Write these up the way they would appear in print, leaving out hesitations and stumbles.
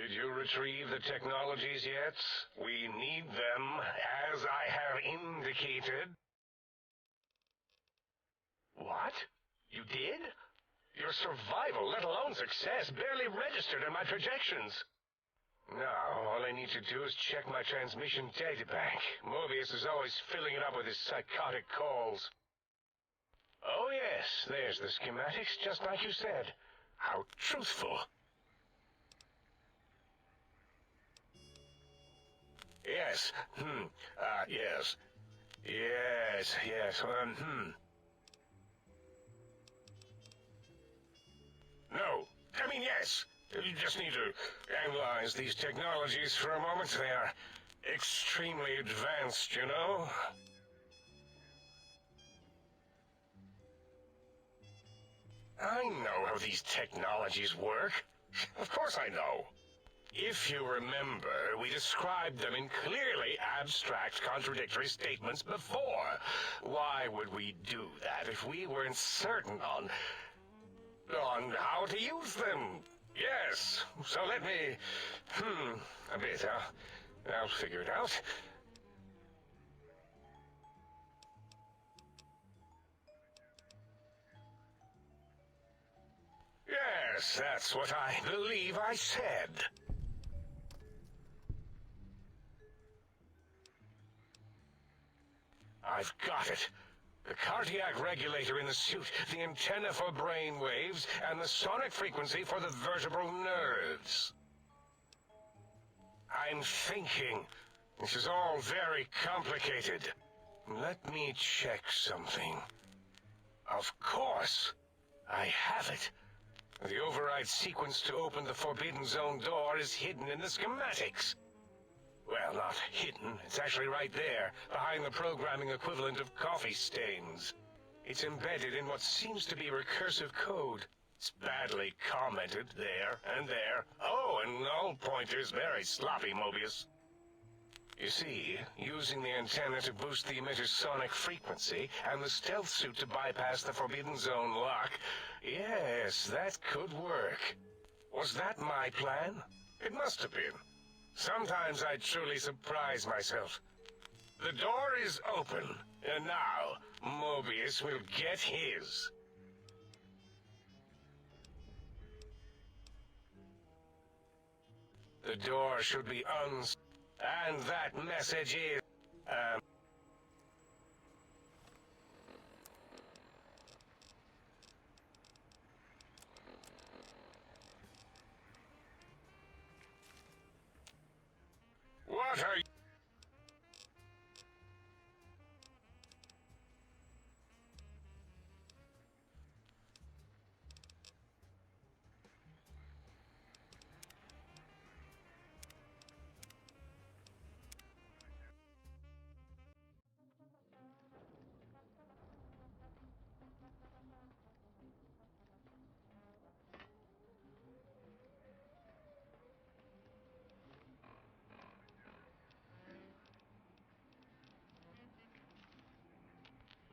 Did you retrieve the technologies yet? We need them, as I have indicated. What? You did? Your survival, let alone success, barely registered in my projections. Now, all I need to do is check my transmission databank. Mobius is always filling it up with his psychotic calls. Oh yes, there's the schematics, just like you said. How truthful. Yes, yes. Yes, No, I mean yes. You just need to analyze these technologies for a moment. They are extremely advanced, you know? I know how these technologies work. Of course I know. If you remember, we described them in clearly abstract, contradictory statements before. Why would we do that if we weren't certain on how to use them? Yes, so let me... a bit, I'll figure it out. Yes, that's what I believe I said. I've got it. The cardiac regulator in the suit, the antenna for brain waves, and the sonic frequency for the vertebral nerves. I'm thinking. This is all very complicated. Let me check something. Of course. I have it. The override sequence to open the Forbidden Zone door is hidden in the schematics. Well, not hidden. It's actually right there, behind the programming equivalent of coffee stains. It's embedded in what seems to be recursive code. It's badly commented there and there. Oh, and null pointers very sloppy, Mobius. You see, using the antenna to boost the emitter's sonic frequency, and the stealth suit to bypass the Forbidden Zone lock, yes, that could work. Was that my plan? It must have been. Sometimes I truly surprise myself. The door is open, and now Mobius will get his. The door should be and that message is, What are you...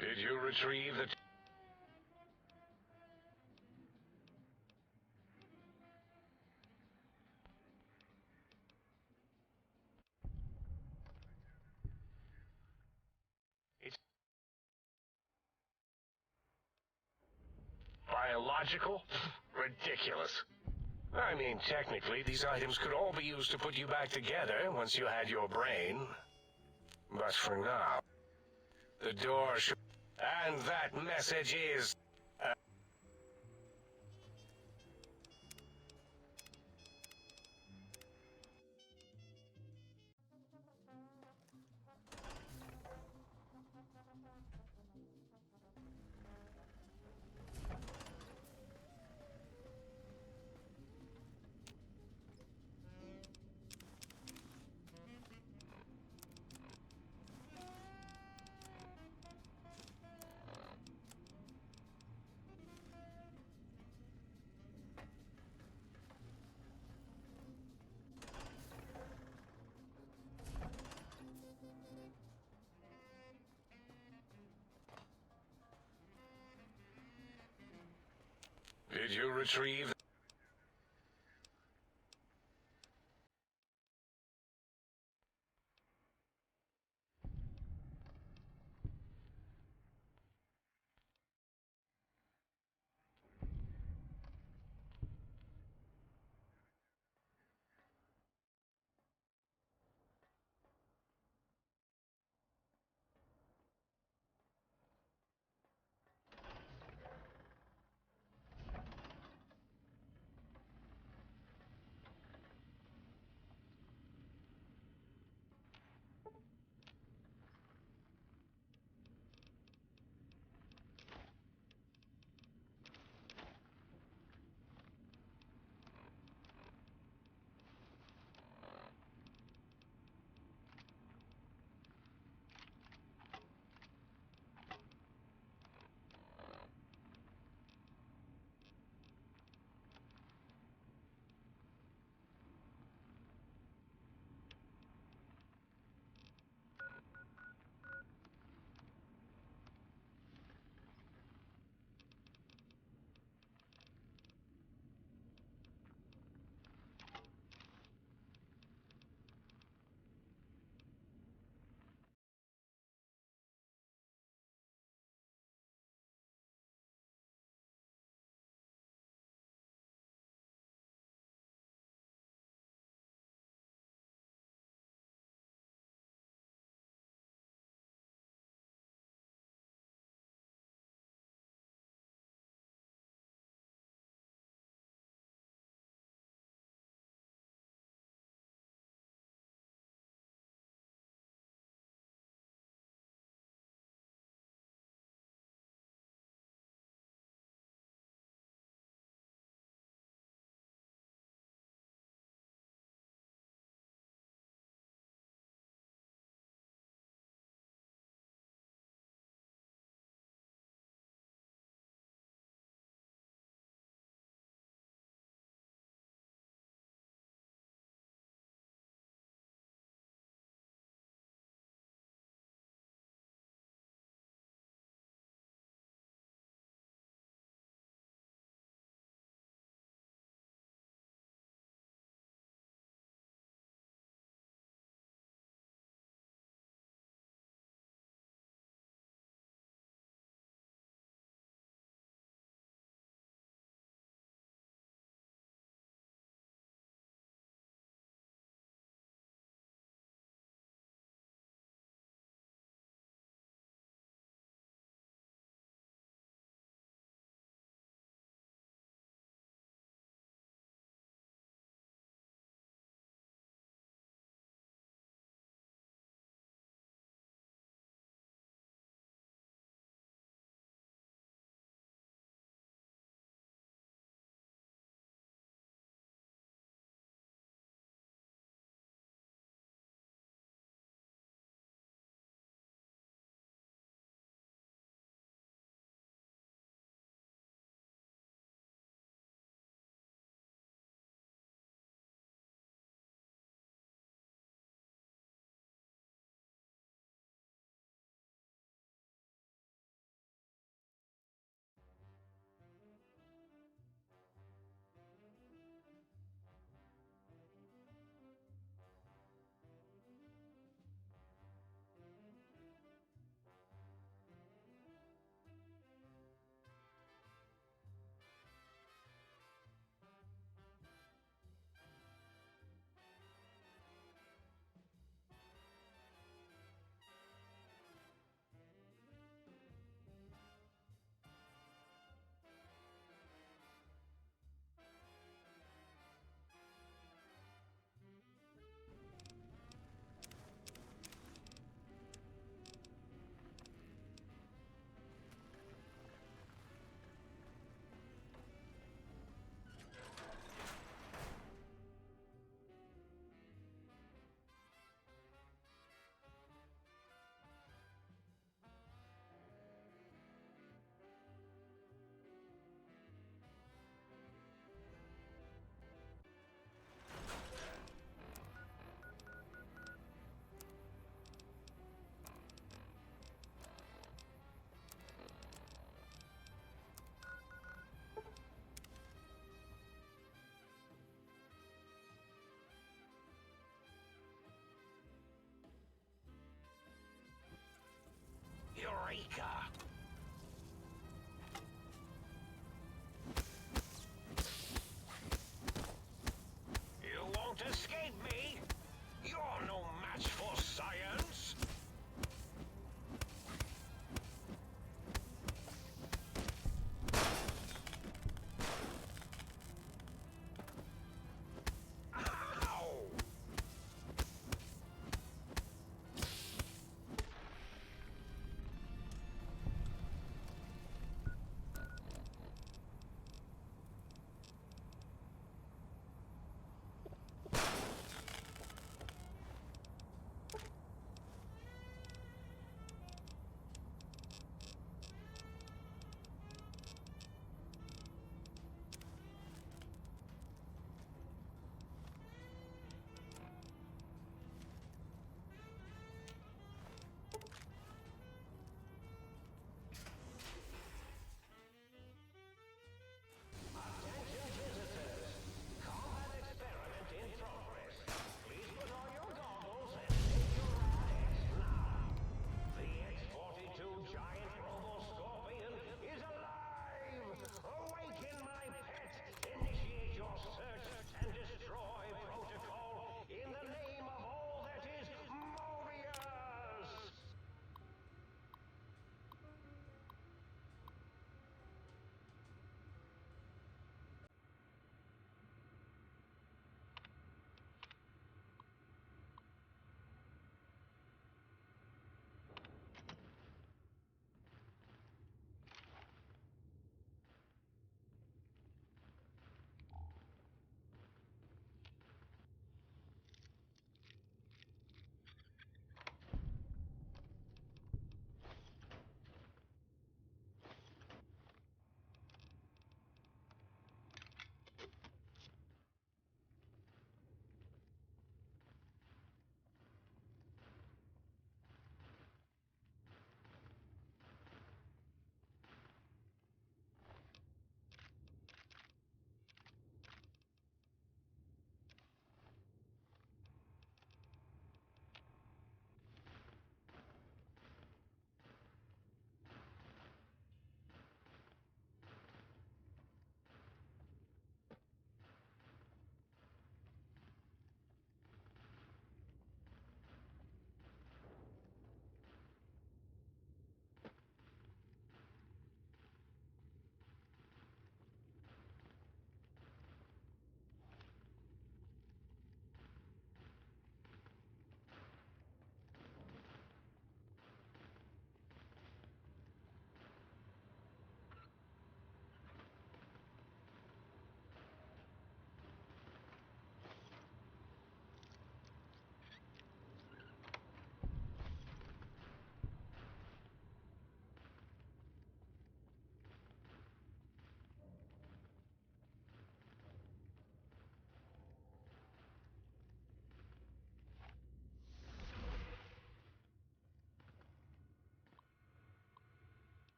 Did you retrieve the... It's... biological? Ridiculous. I mean, technically, these items could all be used to put you back together once you had your brain. But for now, the door should... And that message is... Did you retrieve...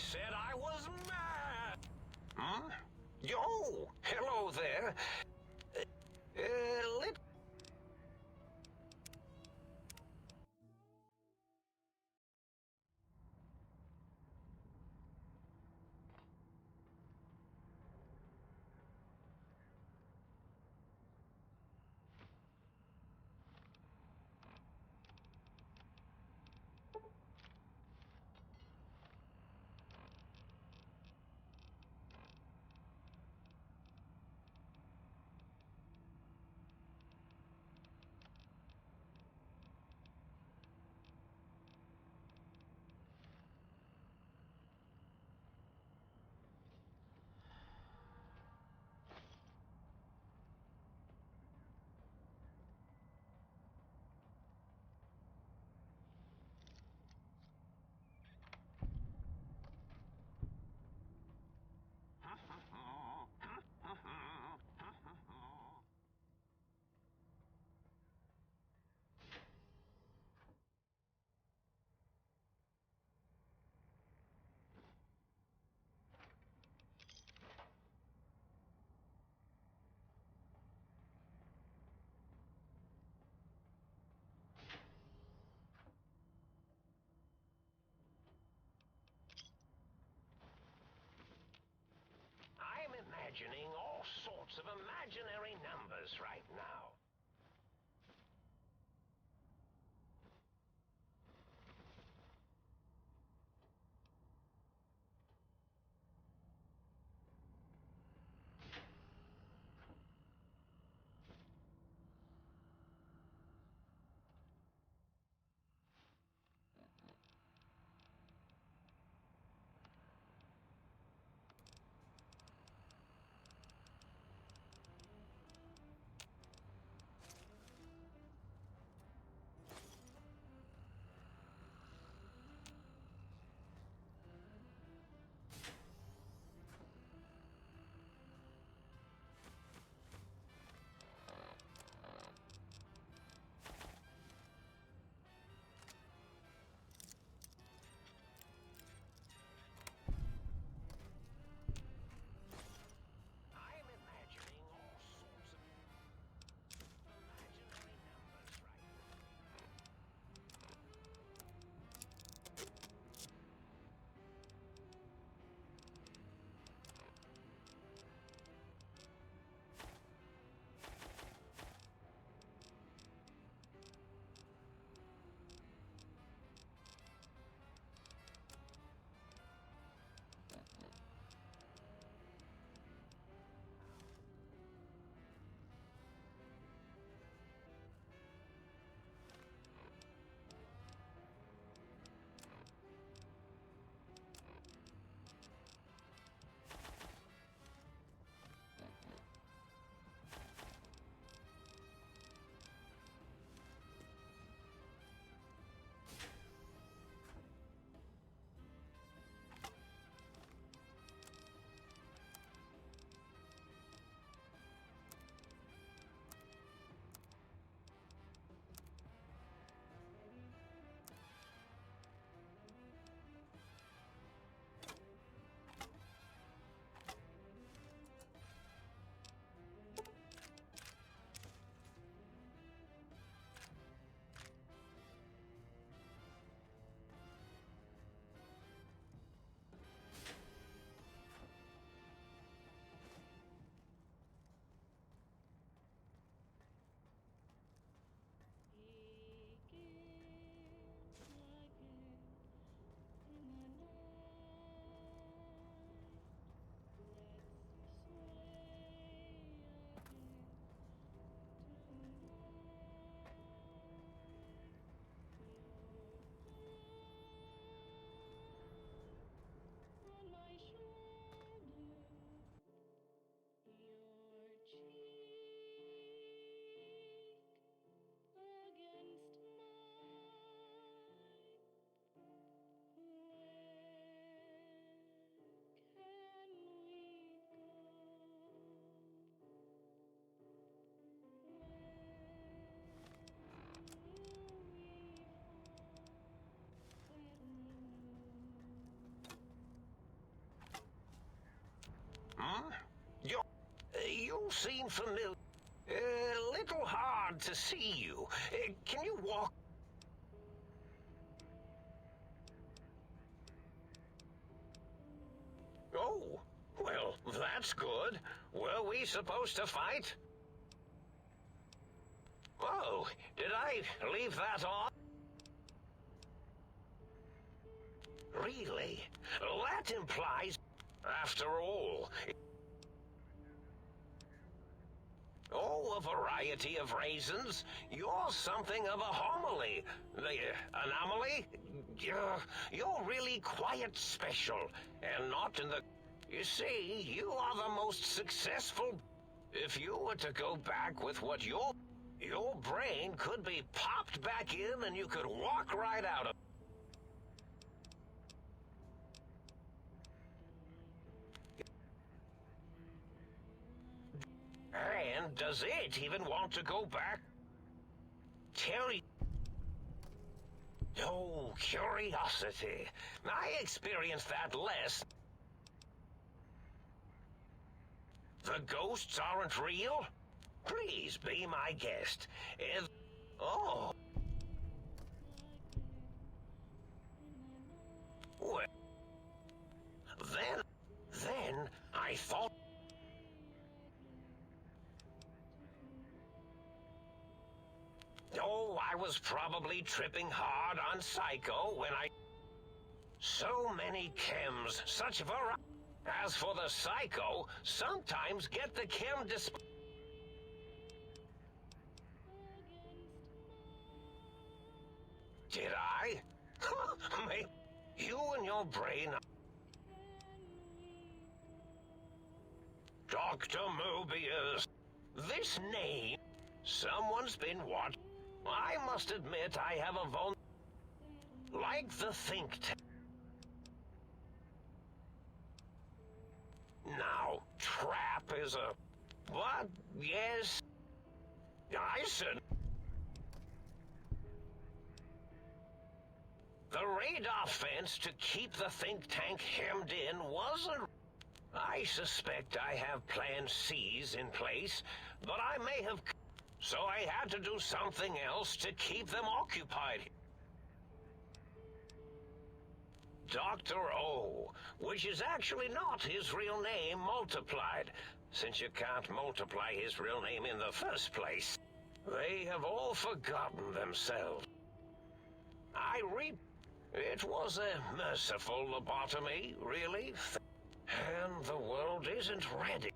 said I was mad. Hmm? Yo, hello there. Let I'm imagining all sorts of imaginary numbers right now. seem familiar. A little hard to see you. Can you walk? Oh, well, that's good. Were we supposed to fight? Oh, did I leave that on? Really? That implies, after all... Oh, a variety of reasons. You're something of a homily. Anomaly? You're really quite special, and not in the... You see, you are the most successful... If you were to go back with what your brain could be popped back in and you could walk right out of... And does it even want to go back? Tell you... Oh, curiosity. I experienced that less. The ghosts aren't real? Please be my guest. Oh. Well, then I thought... Oh, I was probably tripping hard on Psycho when I... So many chems, such variety. As for the Psycho, sometimes get the chem Did I? Mate, you and your brain... Dr. Mobius. This name... Someone's been watching. I must admit I have a like the think tank. Now, trap is a... What? Yes. I said... The radar fence to keep the think tank hemmed in wasn't... I suspect I have plan C's in place, but I may have... So I had to do something else to keep them occupied. Dr. O, which is actually not his real name multiplied, since you can't multiply his real name in the first place. They have all forgotten themselves. It was a merciful lobotomy, really, and the world isn't ready.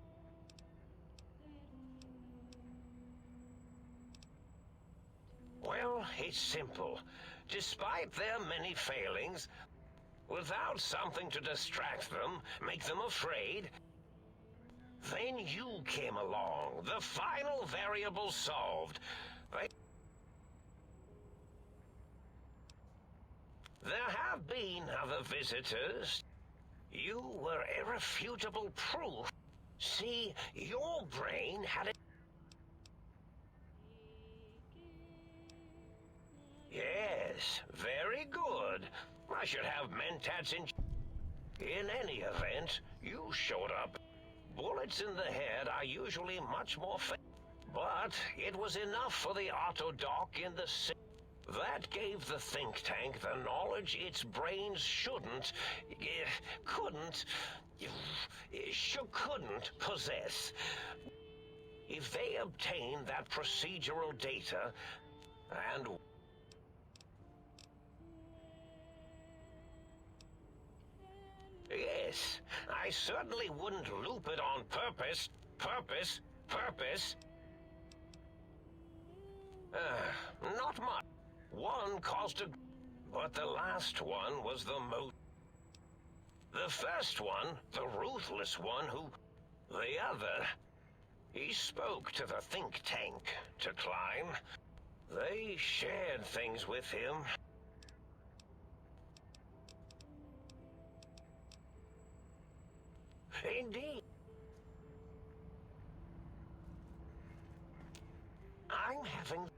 Well, it's simple. Despite their many failings, without something to distract them, make them afraid, then you came along, the final variable solved. There have been other visitors. You were irrefutable proof. See, your brain had it. Yes, very good. I should have mentats in any event, you showed up. Bullets in the head are usually much more but it was enough for the autodoc in the city. That gave the think tank the knowledge its brains couldn't possess. If they obtained that procedural data, and yes, I certainly wouldn't loop it on purpose. Not much. One caused a... But the last one was the most... The first one, the ruthless one who... The other... He spoke to the think tank to climb. They shared things with him. Indeed. I'm having...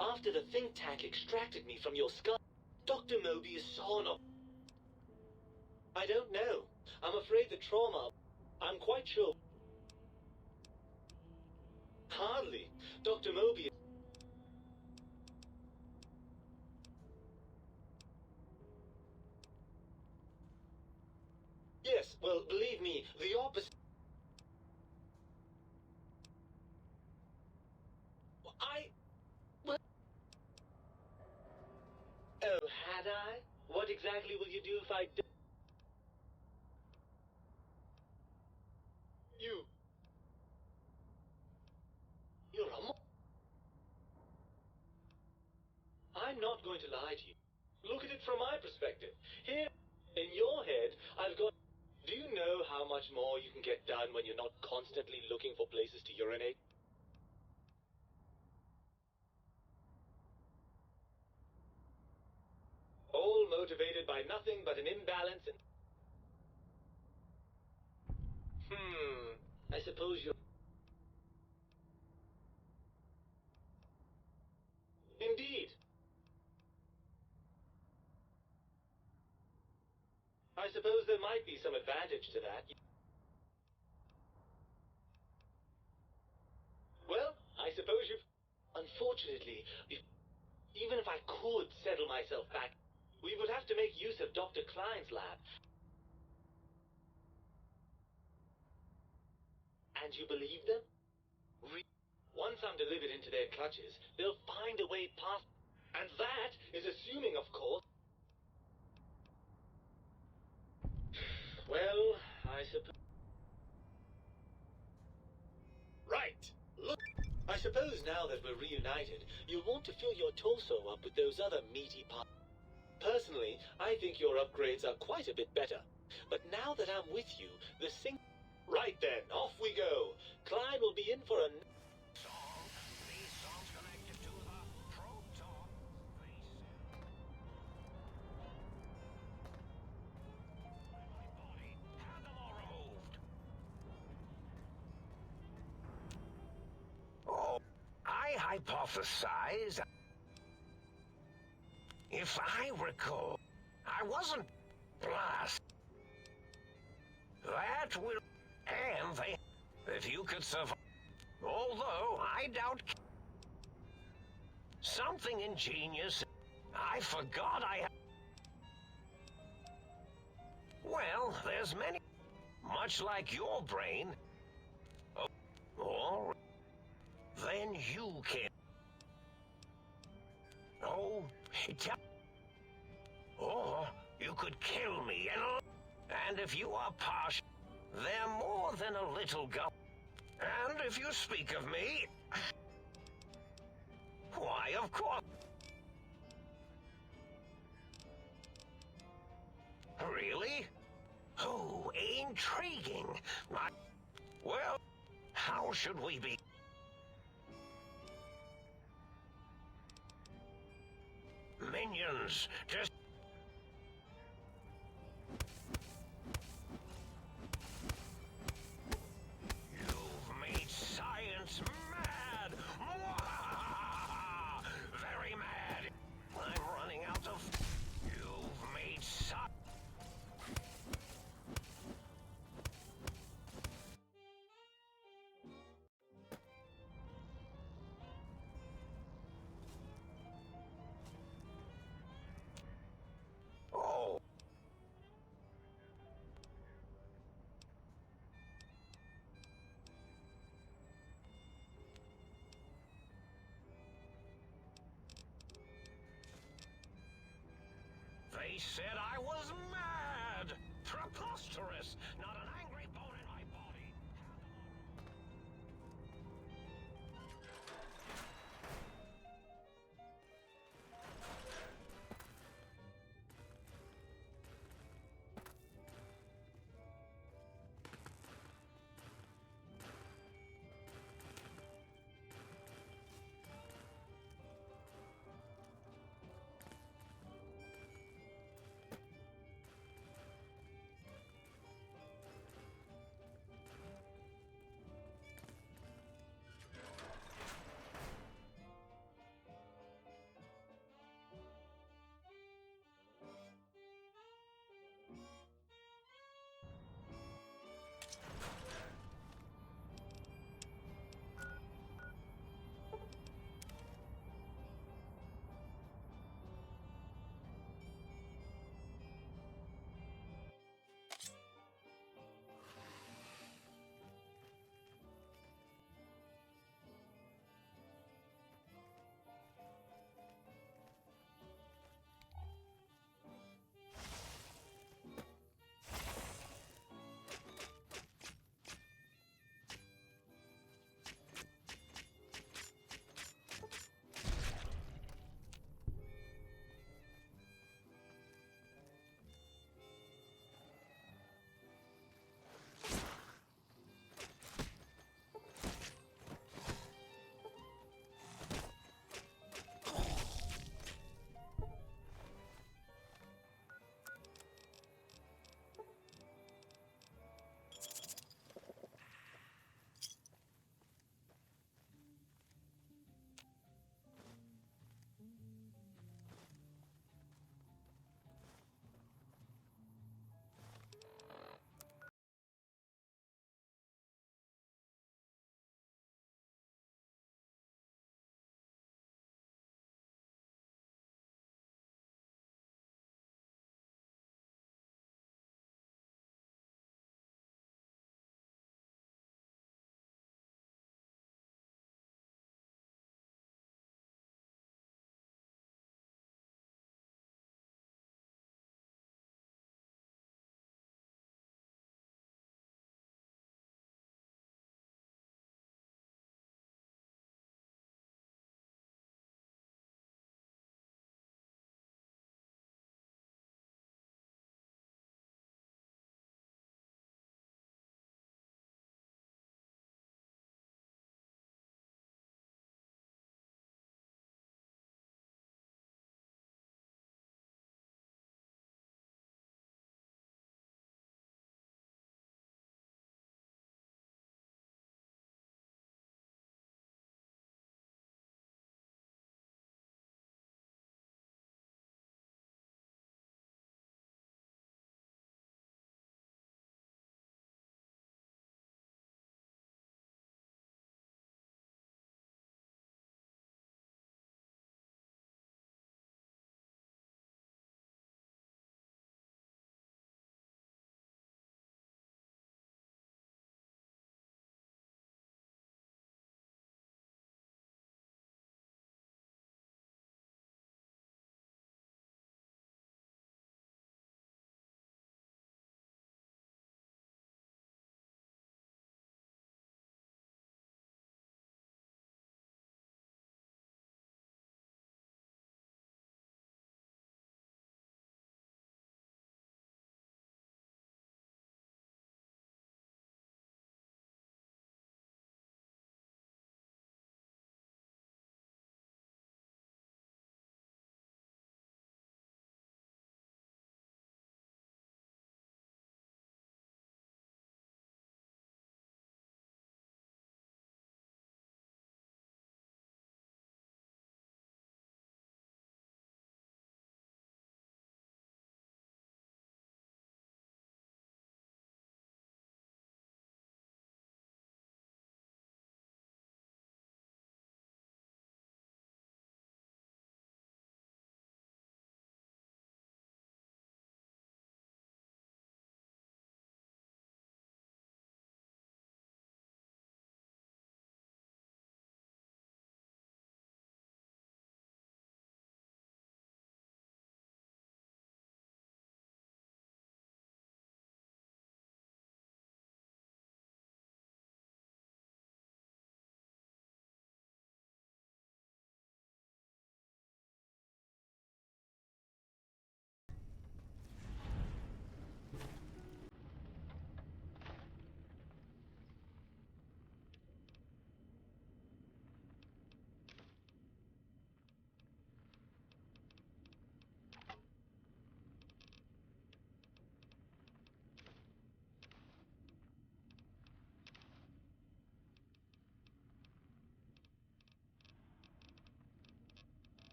After the think tank extracted me from your skull, Dr. Mobius saw no... I don't know. I'm afraid the trauma... I'm quite sure... Hardly. Dr. Mobius... Yes, well, believe me, the opposite... Oh, had I? What exactly will you do if I do? You're a I'm not going to lie to you. Look at it from my perspective. Here, in your head, I've got... Do you know how much more you can get done when you're not constantly looking for places to urinate? All motivated by nothing but an imbalance in... I suppose you're... Indeed. I suppose there might be some advantage to that. Well, I suppose you've... Unfortunately, even if I could settle myself back, we would have to make use of Dr. Klein's lab. And you believe them? Once I'm delivered into their clutches, they'll find a way past... And that is assuming, of course... Well, I suppose... Right. Look, I suppose now that we're reunited, you'll want to fill your torso up with those other meaty parts. Personally, I think your upgrades are quite a bit better. But now that I'm with you, the sing... Right then, off we go. Klein will be in for a... These songs connected to the proton. My body. Had them all removed. Oh, I hypothesize. If I recall, I wasn't blast. That will... And they... If you could survive... Although, I doubt... Something ingenious... I forgot I... Well, there's many... Much like your brain... Oh, or... Then you can... Oh, tell... Or you could kill me and if you are partial... They're more than a little go. And if you speak of me... Why, of course... Really? Oh, intriguing. Well, how should we be... Minions, just... You've made science mad! Mwahaha! Very mad! I'm running out of... You've made science... Oh. They said I was mad! Preposterous! Not an angry bone in my body!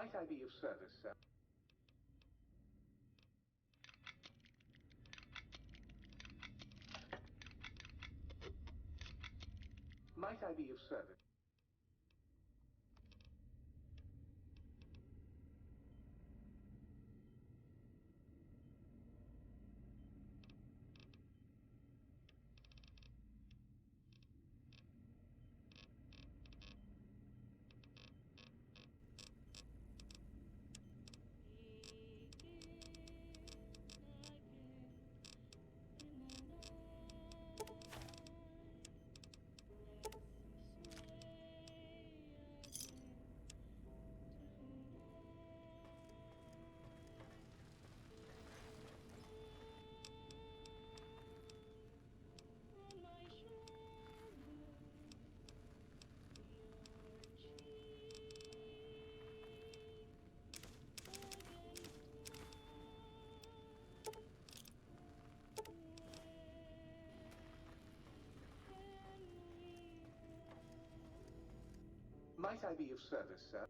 Might I be of service, sir? Might I be of service? Might I be of service, sir?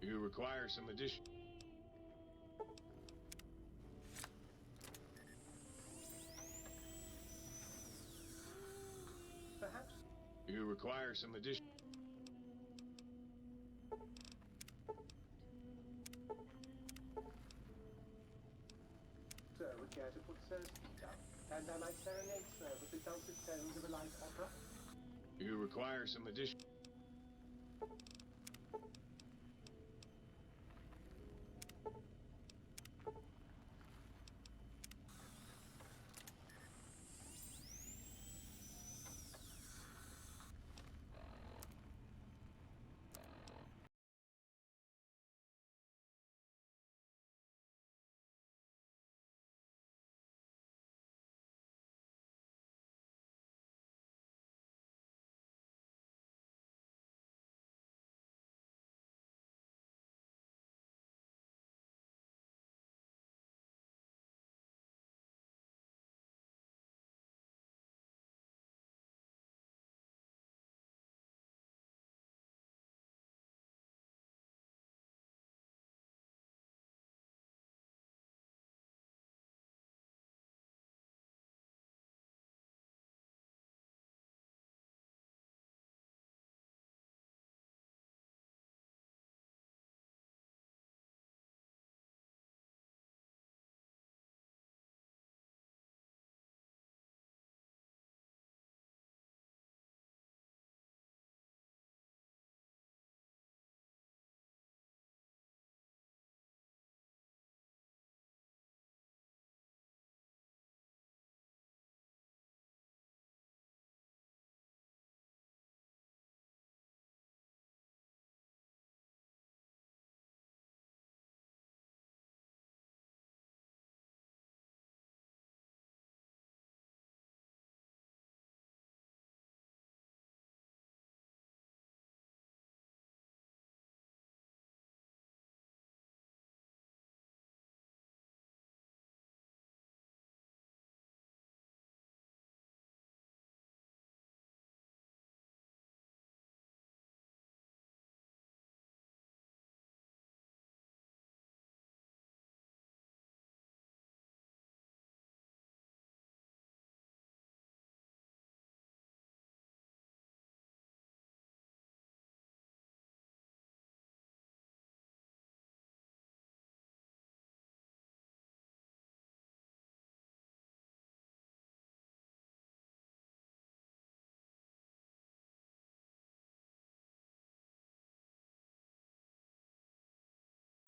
You require some addition. Perhaps? You require some addition. Sir would care to put Sir's feet up, and I might serenade Sir with the dulcet tones of a light opera. You require some addition.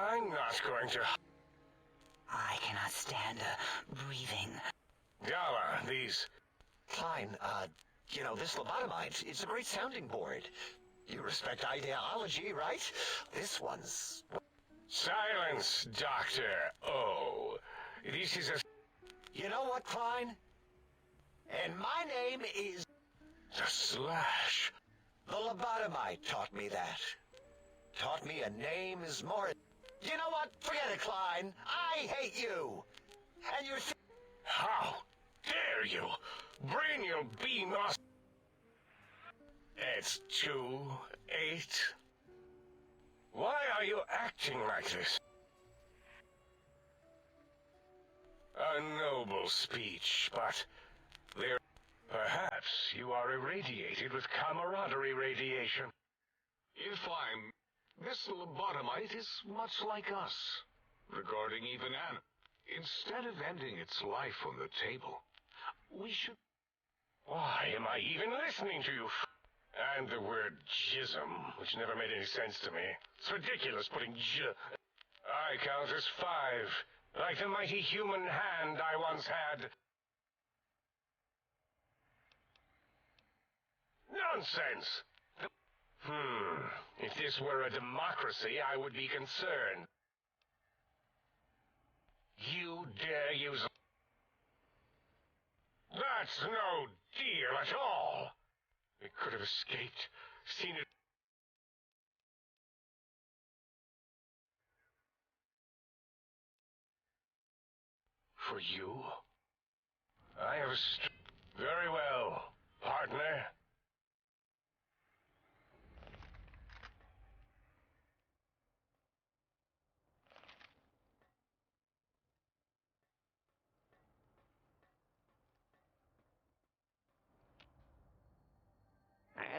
I'm not going to... I cannot stand breathing. Gala, these... Klein, you know, this lobotomite, it's a great sounding board. You respect ideology, right? This one's... Silence, Dr. O. This is a... You know what, Klein? And my name is... The Slash. The lobotomite taught me that. Taught me a name is more... You know what? Forget it, Klein. I hate you. And you're... How dare you? Bring your beam us... It's 2-8. Why are you acting like this? A noble speech, but there... Perhaps you are irradiated with camaraderie radiation. If I'm... This lobotomite is much like us, regarding even Instead of ending its life on the table, we should... Why am I even listening to you? And the word jism, which never made any sense to me. It's ridiculous putting I count as 5, like the mighty human hand I once had. Nonsense! If this were a democracy, I would be concerned. You dare use... That's no deal at all! It could have escaped, seen it... For you? I have very well, partner.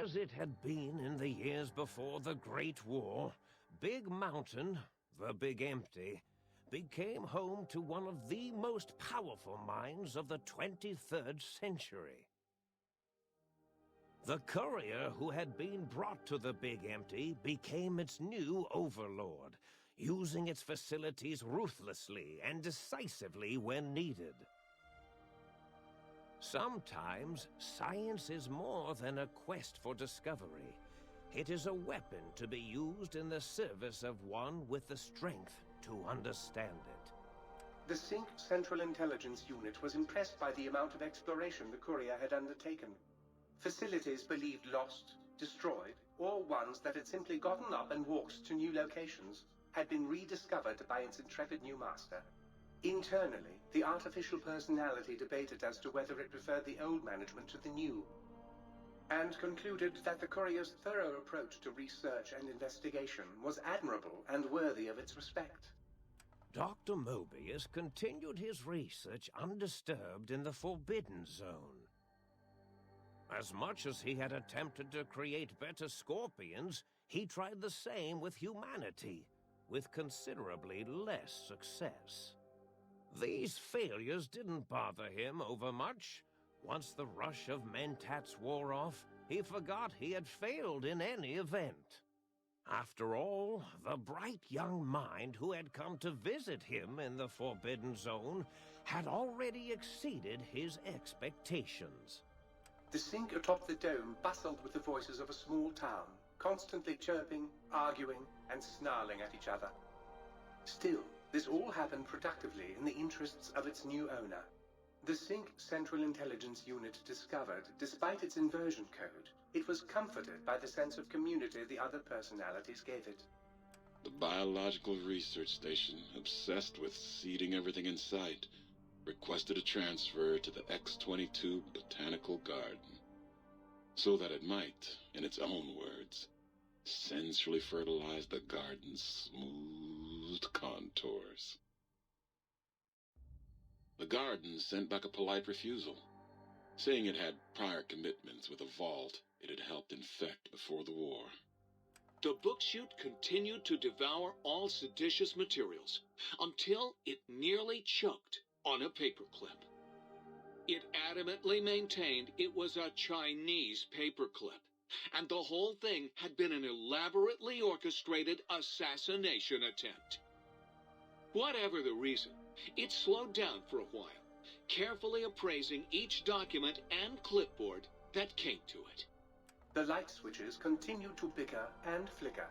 As it had been in the years before the Great War, Big Mountain, the Big Empty, became home to one of the most powerful minds of the 23rd century. The Courier who had been brought to the Big Empty became its new overlord, using its facilities ruthlessly and decisively when needed. Sometimes, science is more than a quest for discovery. It is a weapon to be used in the service of one with the strength to understand it. The Sync Central Intelligence Unit was impressed by the amount of exploration the Courier had undertaken. Facilities believed lost, destroyed, or ones that had simply gotten up and walked to new locations had been rediscovered by its intrepid new master. Internally, the artificial personality debated as to whether it preferred the old management to the new, and concluded that the Courier's thorough approach to research and investigation was admirable and worthy of its respect. Dr. Mobius continued his research undisturbed in the Forbidden Zone. As much as he had attempted to create better scorpions, he tried the same with humanity, with considerably less success. These failures didn't bother him overmuch. Once the rush of mentats wore off, he forgot he had failed in any event. After all, the bright young mind who had come to visit him in the Forbidden Zone had already exceeded his expectations. The Sync atop the dome bustled with the voices of a small town, constantly chirping, arguing, and snarling at each other. Still, this all happened productively in the interests of its new owner. The Sync Central Intelligence Unit discovered, despite its inversion code, it was comforted by the sense of community the other personalities gave it. The biological research station, obsessed with seeding everything in sight, requested a transfer to the X-22 Botanical Garden, so that it might, in its own words, sensually fertilize the garden's smooth contours. The garden sent back a polite refusal, saying it had prior commitments with a vault it had helped infect before the war. The book chute continued to devour all seditious materials until it nearly choked on a paperclip. It adamantly maintained it was a Chinese paperclip, and the whole thing had been an elaborately orchestrated assassination attempt. Whatever the reason, it slowed down for a while, carefully appraising each document and clipboard that came to it. The light switches continued to bicker and flicker.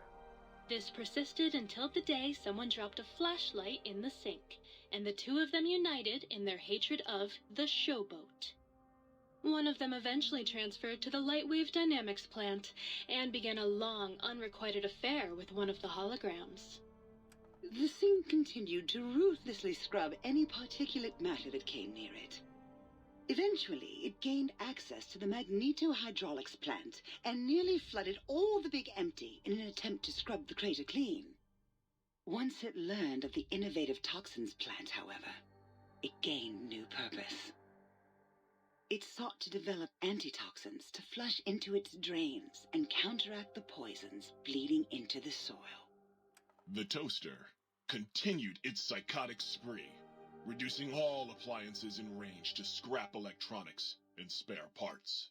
This persisted until the day someone dropped a flashlight in the sink, and the two of them united in their hatred of the showboat. One of them eventually transferred to the Lightwave Dynamics plant and began a long, unrequited affair with one of the holograms. The thing continued to ruthlessly scrub any particulate matter that came near it. Eventually, it gained access to the magneto-hydraulics plant and nearly flooded all the Big Empty in an attempt to scrub the crater clean. Once it learned of the innovative toxins plant, however, it gained new purpose. It sought to develop antitoxins to flush into its drains and counteract the poisons bleeding into the soil. The toaster continued its psychotic spree, reducing all appliances in range to scrap electronics and spare parts.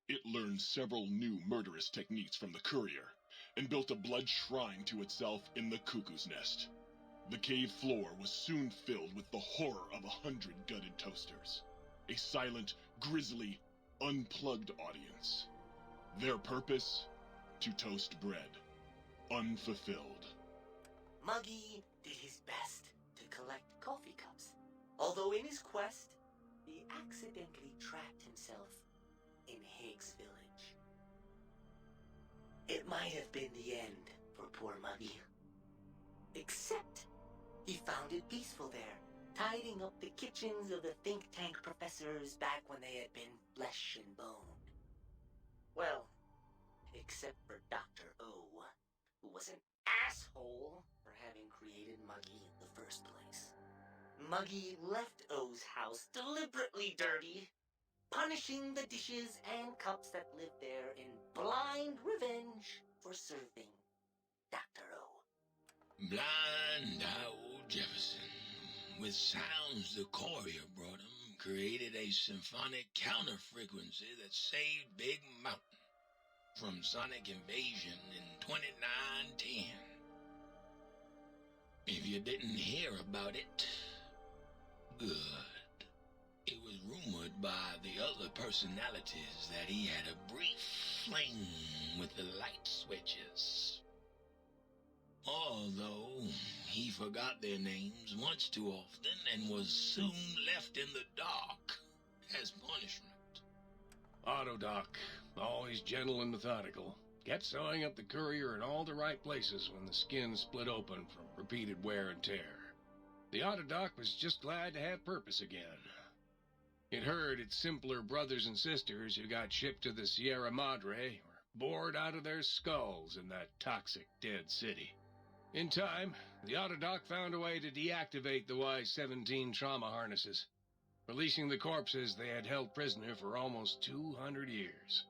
It learned several new murderous techniques from the Courier and built a blood shrine to itself in the Cuckoo's Nest. The cave floor was soon filled with the horror of 100 gutted toasters, a silent, grisly, unplugged audience. Their purpose? To toast bread, unfulfilled. Muggy did his best to collect coffee cups, although in his quest, he accidentally trapped himself in Higgs Village. It might have been the end for poor Muggy. Except, he found it peaceful there, tidying up the kitchens of the think tank professors back when they had been flesh and bone. Well, except for Dr. O, who was an asshole for having created Muggy in the first place. Muggy left O's house deliberately dirty, punishing the dishes and cups that lived there in blind revenge for serving Dr. O. Blind old Jefferson, with sounds the Courier brought him, created a symphonic counter-frequency that saved Big Mountain from sonic invasion in 2910. If you didn't hear about it, good. It was rumored by the other personalities that he had a brief fling with the light switches. Although he forgot their names once too often and was soon left in the dark as punishment. Autodoc, always gentle and methodical, kept sewing up the Courier in all the right places when the skin split open from repeated wear and tear. The Autodoc was just glad to have purpose again. It heard its simpler brothers and sisters who got shipped to the Sierra Madre were bored out of their skulls in that toxic dead city. In time, the Autodoc found a way to deactivate the Y-17 trauma harnesses, releasing the corpses they had held prisoner for almost 200 years.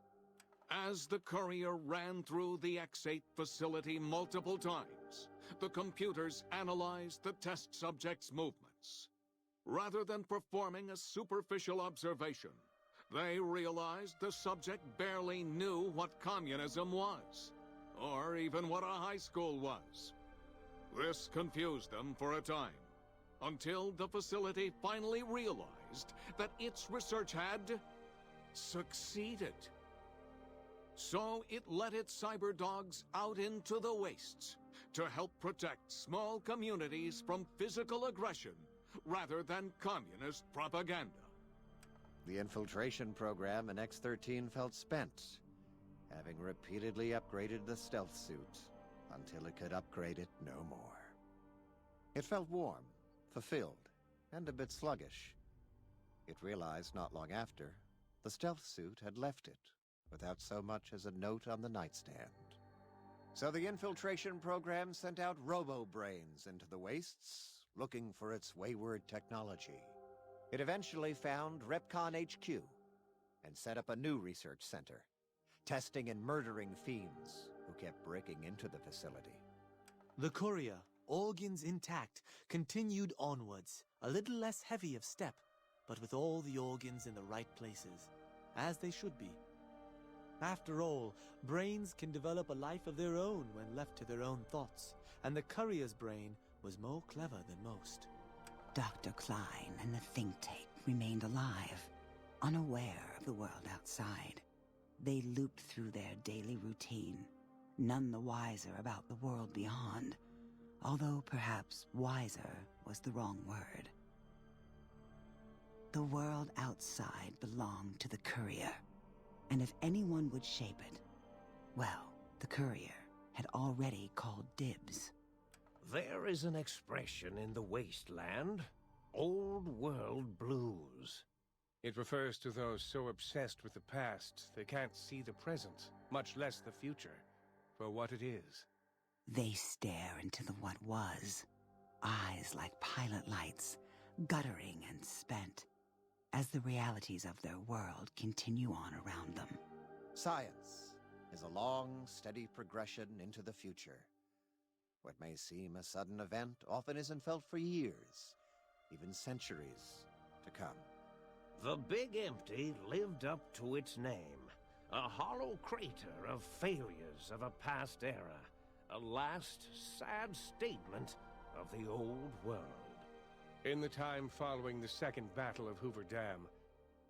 As the Courier ran through the X-8 facility multiple times, the computers analyzed the test subject's movements. Rather than performing a superficial observation, they realized the subject barely knew what communism was, or even what a high school was. This confused them for a time, until the facility finally realized that its research had succeeded. So it let its cyber dogs out into the wastes to help protect small communities from physical aggression rather than communist propaganda. The infiltration program in X-13 felt spent, having repeatedly upgraded the stealth suit until it could upgrade it no more. It felt warm, fulfilled, and a bit sluggish. It realized not long after, the stealth suit had left it without so much as a note on the nightstand. So the infiltration program sent out robo-brains into the wastes, looking for its wayward technology. It eventually found Repcon HQ and set up a new research center, testing and murdering fiends who kept breaking into the facility. The Courier, organs intact, continued onwards, a little less heavy of step, but with all the organs in the right places, as they should be. After all, brains can develop a life of their own when left to their own thoughts, and the Courier's brain was more clever than most. Dr. Klein and the think tank remained alive, unaware of the world outside. They looped through their daily routine, none the wiser about the world beyond, although perhaps wiser was the wrong word. The world outside belonged to the Courier, and if anyone would shape it, well, the Courier had already called dibs. There is an expression in the wasteland, old world blues. It refers to those so obsessed with the past they can't see the present, much less the future, for what it is. They stare into the what was, eyes like pilot lights, guttering and spent, as the realities of their world continue on around them. Science is a long, steady progression into the future. What may seem a sudden event often isn't felt for years, even centuries to come. The Big Empty lived up to its name, a hollow crater of failures of a past era, a last sad statement of the old world. In the time following the Second Battle of Hoover Dam,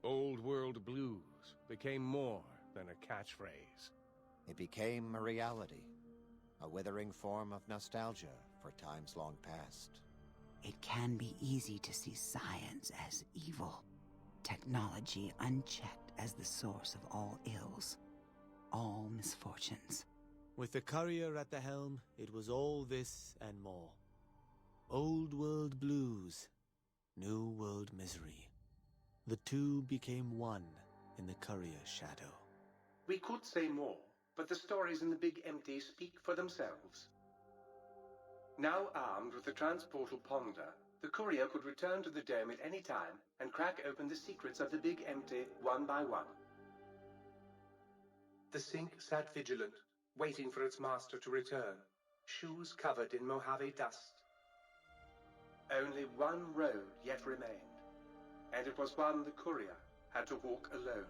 Old World Blues became more than a catchphrase. It became a reality, a withering form of nostalgia for times long past. It can be easy to see science as evil, technology unchecked as the source of all ills, all misfortunes. With the Courier at the helm, it was all this and more. Old world blues, new world misery. The two became one in the Courier's shadow. We could say more, but the stories in the Big Empty speak for themselves. Now armed with the transportal Ponder, the Courier could return to the dome at any time and crack open the secrets of the Big Empty one by one. The sink sat vigilant, waiting for its master to return, shoes covered in Mojave dust. Only one road yet remained, and it was one the Courier had to walk alone.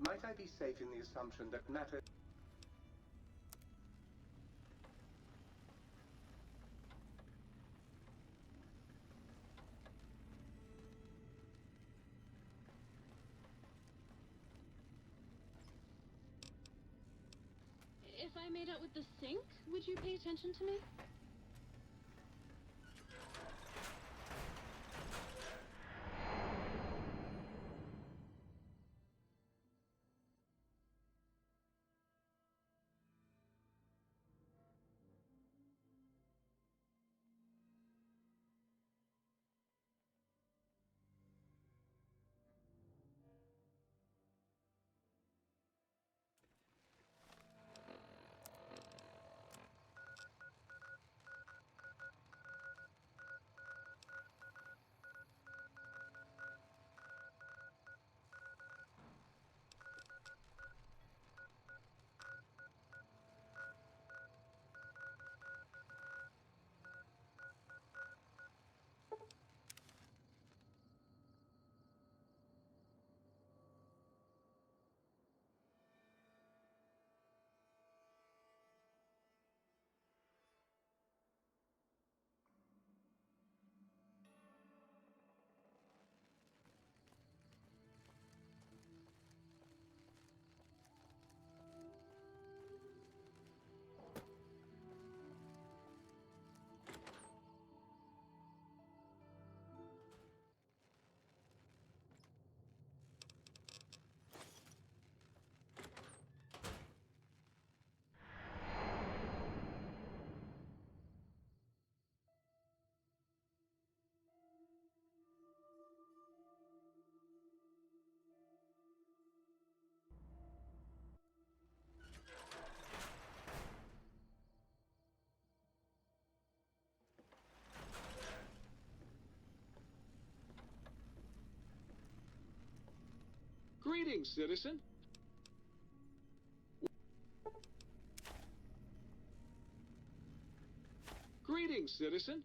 Might I be safe in the assumption that matter... If I made out with the sink, would you pay attention to me? Greetings, citizen. Greetings, citizen.